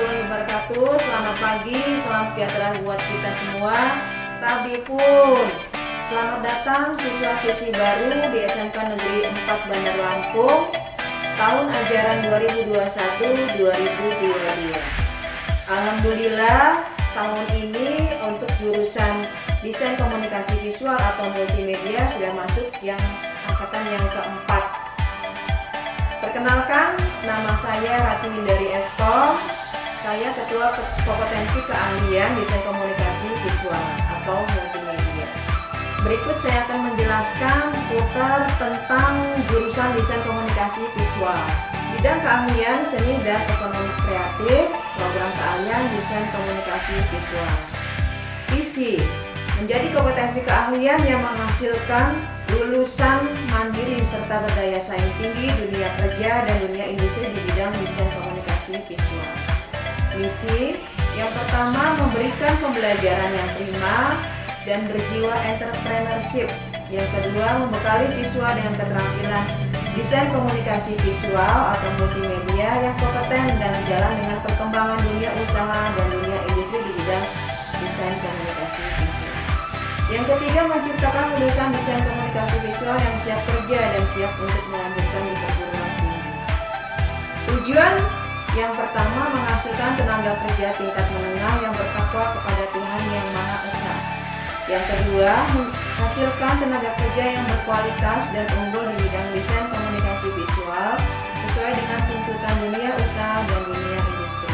warahmatullahi wabarakatuh. Selamat pagi, salam sejahtera buat kita semua. Tabipun. Selamat datang siswa-siswi baru di SMK Negeri 4 Bandar Lampung tahun ajaran 2021-2022. Alhamdulillah, tahun ini untuk jurusan Desain Komunikasi Visual atau Multimedia sudah masuk yang angkatan yang keempat. Perkenalkan, nama saya Rati Windari Eskom. Saya Ketua Kompetensi Keahlian Desain Komunikasi Visual atau Multimedia. Berikut saya akan menjelaskan seputar tentang jurusan Desain Komunikasi Visual. Bidang keahlian seni dan ekonomi kreatif, program keahlian Desain Komunikasi Visual. Visi menjadi kompetensi keahlian yang menghasilkan lulusan mandiri serta berdaya saing tinggi dunia kerja dan dunia industri di bidang desain komunikasi visual. Misi yang pertama, memberikan pembelajaran yang prima dan berjiwa entrepreneurship. Yang kedua, membekali siswa dengan keterampilan desain komunikasi visual atau multimedia yang kompeten dan sejalan dengan perkembangan dunia usaha dan dunia industri di bidang desain komunikasi visual. Yang ketiga, menciptakan lulusan desain komunikasi visual yang siap kerja dan siap untuk melanjutkan di perguruan tinggi. Tujuan yang pertama, menghasilkan tenaga kerja tingkat menengah yang bertakwa kepada Tuhan Yang Maha Esa. Yang kedua, menghasilkan tenaga kerja yang berkualitas dan unggul di bidang desain komunikasi visual sesuai dengan tuntutan dunia usaha dan dunia industri.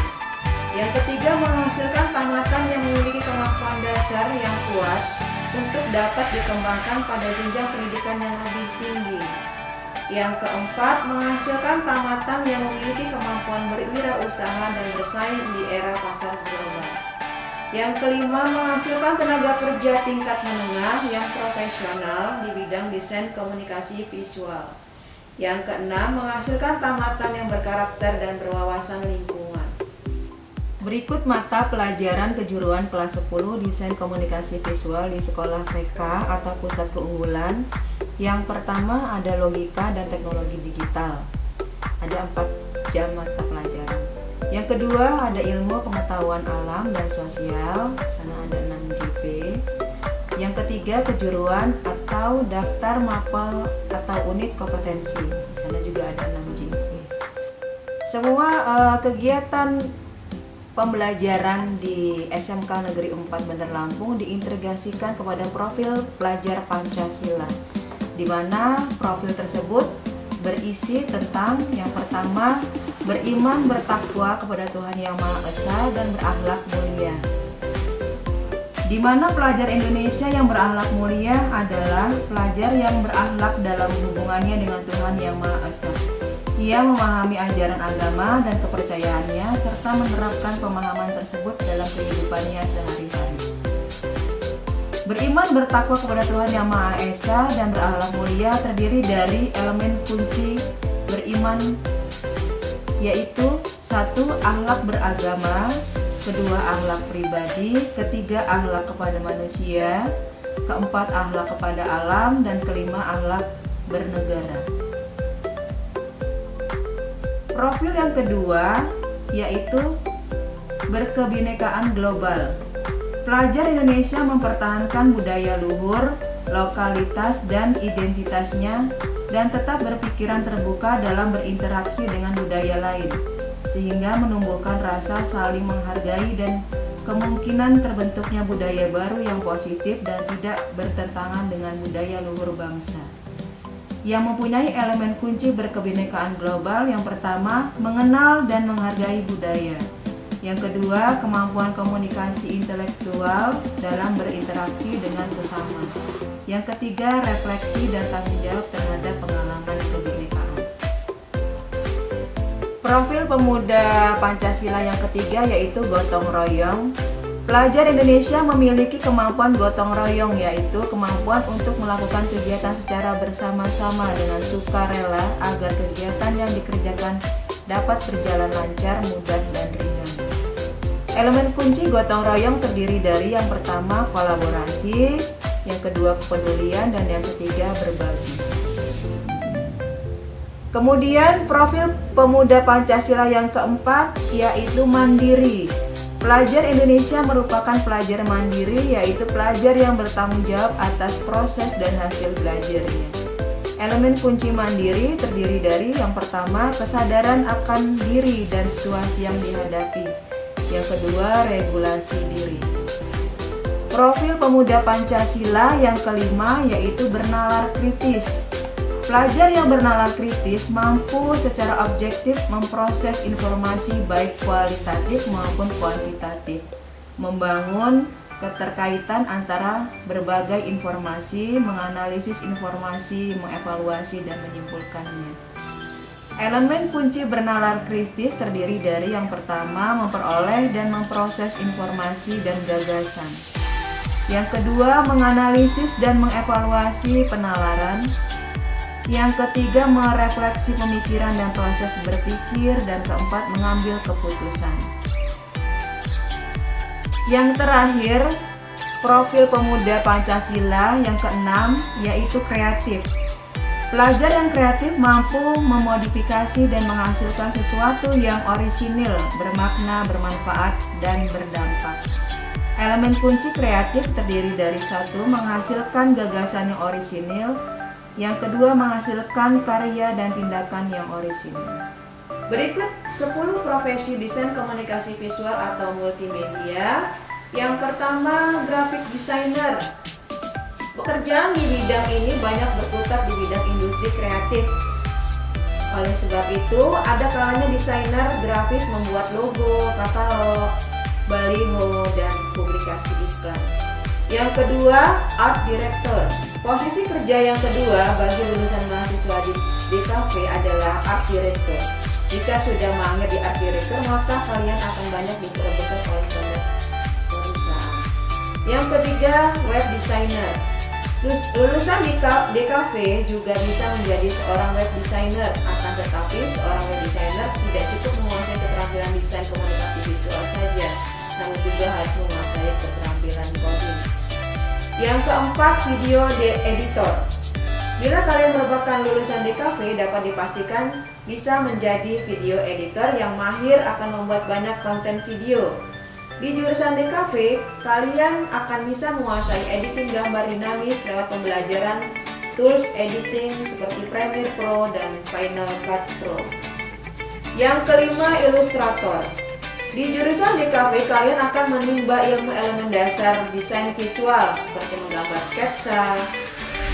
Yang ketiga, menghasilkan tamatan yang memiliki kemampuan dasar yang kuat untuk dapat dikembangkan pada jenjang pendidikan yang lebih tinggi. Yang keempat, menghasilkan tamatan yang memiliki kemampuan berwirausaha dan bersaing di era pasar global. Yang kelima, menghasilkan tenaga kerja tingkat menengah yang profesional di bidang desain komunikasi visual. Yang keenam, menghasilkan tamatan yang berkarakter dan berwawasan lingkungan. Berikut mata pelajaran kejuruan kelas 10 Desain Komunikasi Visual di Sekolah TK atau Pusat Keunggulan. Yang pertama ada Logika dan Teknologi Digital. Ada 4 jam mata pelajaran. Yang kedua ada Ilmu Pengetahuan Alam dan Sosial. Sana ada 6 JP. Yang ketiga kejuruan atau Daftar Mapel atau Unit Kompetensi. Sana juga ada 6 JP. Semua kegiatan pembelajaran di SMK Negeri 4 Bandar Lampung diintegrasikan kepada profil pelajar Pancasila, di mana profil tersebut berisi tentang yang pertama, beriman bertakwa kepada Tuhan Yang Maha Esa dan berakhlak mulia. Di mana pelajar Indonesia yang berakhlak mulia adalah pelajar yang berakhlak dalam hubungannya dengan Tuhan Yang Maha Esa. Ia memahami ajaran agama dan kepercayaannya serta menerapkan pemahaman tersebut dalam kehidupannya sehari-hari. Beriman bertakwa kepada Tuhan Yang Maha Esa dan berakhlak mulia terdiri dari elemen kunci beriman, yaitu 1. Akhlak beragama, kedua akhlak pribadi, ketiga akhlak kepada manusia, keempat akhlak kepada alam, dan kelima akhlak bernegara. Profil yang kedua yaitu berkebinekaan global. Pelajar Indonesia mempertahankan budaya luhur, lokalitas, dan identitasnya dan tetap berpikiran terbuka dalam berinteraksi dengan budaya lain, sehingga menumbuhkan rasa saling menghargai dan kemungkinan terbentuknya budaya baru yang positif dan tidak bertentangan dengan budaya luhur bangsa. Yang mempunyai elemen kunci berkebinekaan global, yang pertama, mengenal dan menghargai budaya. Yang kedua, kemampuan komunikasi intelektual dalam berinteraksi dengan sesama. Yang ketiga, refleksi dan tanggung jawab terhadap pengalaman kebinekaan. Profil pemuda Pancasila yang ketiga yaitu gotong royong. Pelajar Indonesia memiliki kemampuan gotong royong, yaitu kemampuan untuk melakukan kegiatan secara bersama-sama dengan sukarela agar kegiatan yang dikerjakan dapat berjalan lancar, mudah, dan ringan. Elemen kunci gotong royong terdiri dari yang pertama kolaborasi, yang kedua kepedulian, dan yang ketiga berbagi. Kemudian profil pemuda Pancasila yang keempat yaitu mandiri. Pelajar Indonesia merupakan pelajar mandiri, yaitu pelajar yang bertanggung jawab atas proses dan hasil belajarnya. Elemen kunci mandiri terdiri dari yang pertama, kesadaran akan diri dan situasi yang dihadapi. Yang kedua, regulasi diri. Profil pemuda Pancasila yang kelima yaitu bernalar kritis. Pelajar yang bernalar kritis mampu secara objektif memproses informasi baik kualitatif maupun kuantitatif, membangun keterkaitan antara berbagai informasi, menganalisis informasi, mengevaluasi, dan menyimpulkannya. Elemen kunci bernalar kritis terdiri dari yang pertama, memperoleh dan memproses informasi dan gagasan. Yang kedua, menganalisis dan mengevaluasi penalaran. Yang ketiga, merefleksi pemikiran dan proses berpikir. Dan keempat, mengambil keputusan. Yang terakhir, profil pemuda Pancasila yang keenam yaitu kreatif. Pelajar yang kreatif mampu memodifikasi dan menghasilkan sesuatu yang orisinil, bermakna, bermanfaat, dan berdampak. Elemen kunci kreatif terdiri dari satu, menghasilkan gagasan yang orisinil. Yang kedua, menghasilkan karya dan tindakan yang orisinil. Berikut 10 profesi desain komunikasi visual atau multimedia. Yang pertama, graphic designer. Pekerjaan di bidang ini banyak berkutat di bidang industri kreatif. Oleh sebab itu, ada kalanya desainer grafis membuat logo, katalog, baliho, dan publikasi iklan. Yang kedua, art director. Posisi kerja yang kedua bagi lulusan mahasiswa di DKV adalah art director. Jika sudah mahir di art director, maka kalian akan banyak diperebutkan oleh banyak perusahaan. Yang ketiga, web designer. Lulusan DKV juga bisa menjadi seorang web designer. Akan tetapi, seorang web designer tidak cukup menguasai keterampilan desain komunikasi visual saja, namun juga harus menguasai keterampilan coding. Yang keempat, video editor. Bila kalian merupakan lulusan DKV, dapat dipastikan bisa menjadi video editor yang mahir akan membuat banyak konten video. Di jurusan DKV, kalian akan bisa menguasai editing gambar dinamis lewat pembelajaran tools editing seperti Premiere Pro dan Final Cut Pro. Yang kelima, ilustrator. Di jurusan DKV, kalian akan menimba ilmu elemen dasar desain visual seperti menggambar sketsa.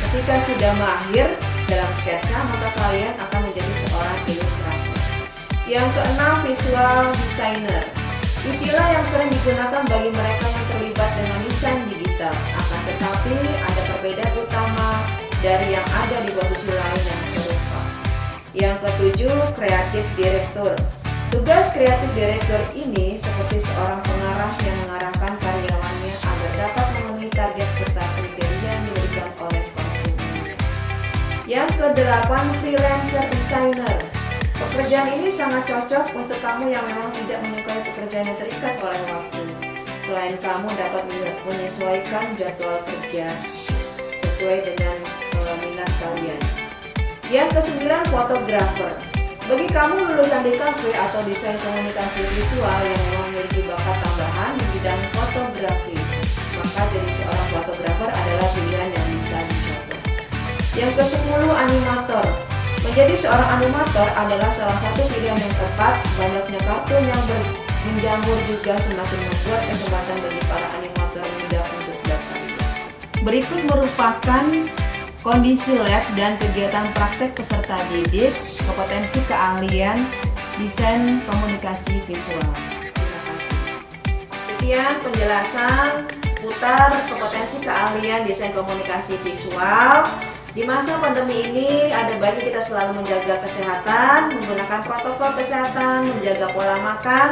Ketika sudah mahir dalam sketsa, maka kalian akan menjadi seorang ilustrator. Yang keenam, visual designer. Istilah yang sering digunakan bagi mereka yang terlibat dengan desain digital. Akan tetapi, ada perbedaan utama dari yang ada di posisi lain yang serupa. Yang ketujuh, creative director. Tugas kreatif direktur ini seperti seorang pengarah yang mengarahkan karyawannya agar dapat memenuhi target serta kriteria yang diberikan oleh konsumennya. Yang kedelapan, freelancer designer. Pekerjaan ini sangat cocok untuk kamu yang memang tidak menyukai pekerjaan yang terikat oleh waktu. Selain kamu dapat menyesuaikan jadwal kerja sesuai dengan minat kalian. Yang kesembilan, fotografer. Bagi kamu lulusan DKV atau desain komunikasi visual yang memiliki bakat tambahan di bidang fotografi, maka jadi seorang fotografer adalah pilihan yang bisa dicoba. Yang ke-10, animator. Menjadi seorang animator adalah salah satu pilihan yang tepat. Banyaknya kartun yang menjamur juga semakin membuat kesempatan bagi para animator muda untuk berkarya. Berikut merupakan kondisi lab dan kegiatan praktek peserta didik, kompetensi keahlian desain komunikasi visual. Terima kasih. Sekian penjelasan seputar kompetensi keahlian desain komunikasi visual. Di masa pandemi ini ada baiknya kita selalu menjaga kesehatan, menggunakan protokol kesehatan, menjaga pola makan.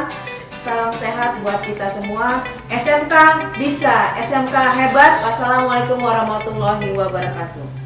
Salam sehat buat kita semua. SMK bisa, SMK hebat. Wassalamualaikum warahmatullahi wabarakatuh.